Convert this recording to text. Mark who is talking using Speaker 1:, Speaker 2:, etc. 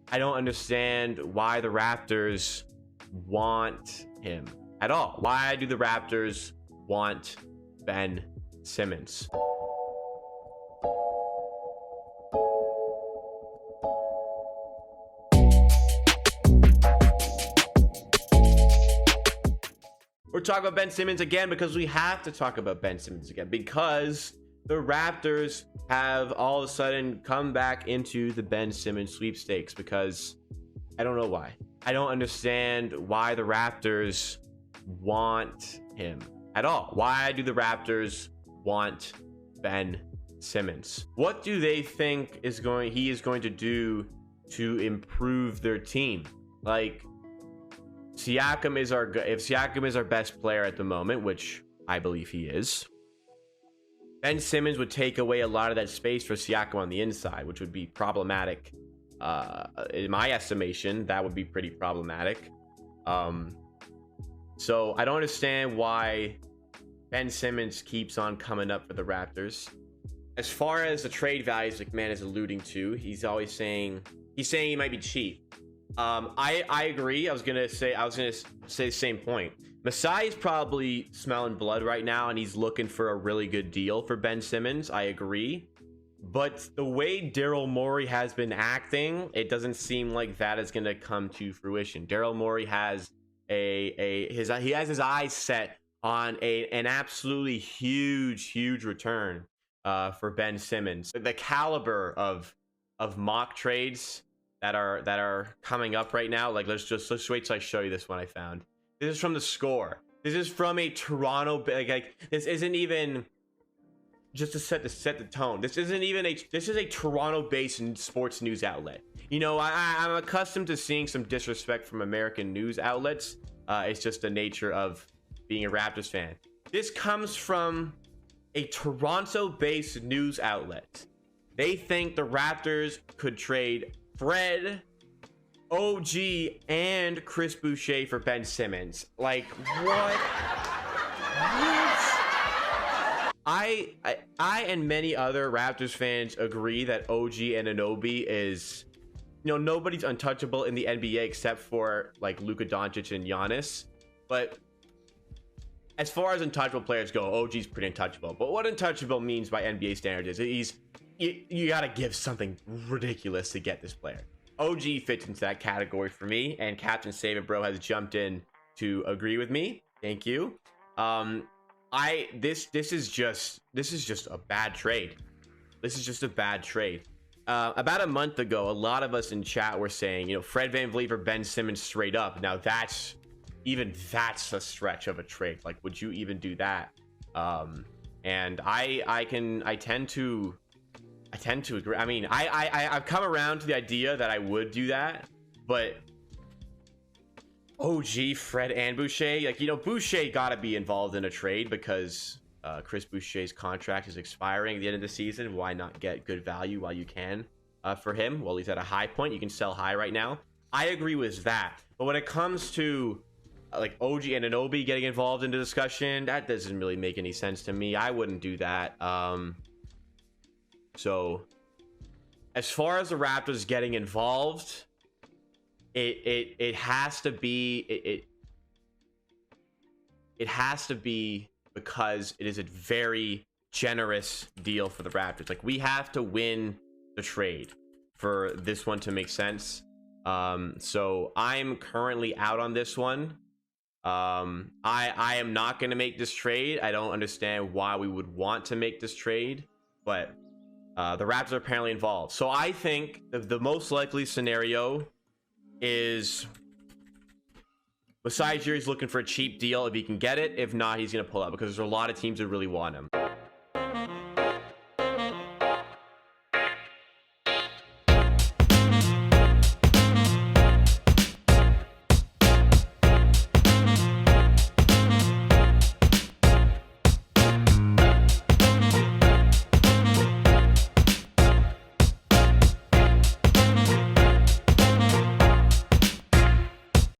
Speaker 1: I don't understand why the Raptors want him at all. Why do the Raptors want Ben Simmons? We're talking about Ben Simmons again because we have to talk about Ben Simmons again, because the Raptors have all of a sudden come back into the Ben Simmons sweepstakes, because I don't know why. I don't understand why the Raptors want him at all. Why do the Raptors want Ben Simmons? What do they think he is going to do to improve their team? Like, if Siakam is our best player at the moment, which I believe he is, Ben Simmons would take away a lot of that space for Siakam on the inside, which would be problematic. In my estimation, that would be pretty problematic. So I don't understand why Ben Simmons keeps on coming up for the Raptors. As far as the trade values McMahon is alluding to, he's saying he might be cheap. I agree. I was gonna say the same point. Masai is probably smelling blood right now, and he's looking for a really good deal for Ben Simmons. I agree, but the way Daryl Morey has been acting, it doesn't seem like that is gonna come to fruition. Daryl Morey has his eyes set on an absolutely huge return for Ben Simmons. The caliber of mock trades that are coming up right now, like let's wait till I show you this one I found. This is from The Score. This is from a Toronto, like this isn't even, just to set the tone, this is a Toronto based sports news outlet. You know, I'm accustomed to seeing some disrespect from American news outlets. It's just the nature of being a Raptors fan. This comes from a Toronto based news outlet. They think the Raptors could trade Fred, OG, and Chris Boucher for Ben Simmons. Like, what? I and many other Raptors fans agree that OG Anunoby is, you know, nobody's untouchable in the NBA except for like Luka Doncic and Giannis. But as far as untouchable players go, OG's pretty untouchable. But what untouchable means by NBA standards is you gotta give something ridiculous to get this player. OG fits into that category for me, and Captain Save It Bro has jumped in to agree with me. Thank you. This is just a bad trade. This is just a bad trade. About a month ago, a lot of us in chat were saying, you know, Fred VanVleet or Ben Simmons straight up. Now that's a stretch of a trade. Like, would you even do that? And I tend to agree. I mean, I've come around to the idea that I would do that, but OG, Fred, and Boucher, like, you know, Boucher got to be involved in a trade because Chris Boucher's contract is expiring at the end of the season. Why not get good value while you can for him? Well, he's at a high point. You can sell high right now. I agree with that. But when it comes to like OG and Anunoby getting involved in the discussion, that doesn't really make any sense to me. I wouldn't do that. So as far as the Raptors getting involved, it has to be it has to be because it is a very generous deal for the Raptors. Like, we have to win the trade for this one to make sense. So I'm currently out on this one. I am not going to make this trade. I don't understand why we would want to make this trade, but the Raptors are apparently involved. So I think the most likely scenario is Masai Ujiri's looking for a cheap deal if he can get it. If not, he's going to pull out because there's a lot of teams that really want him.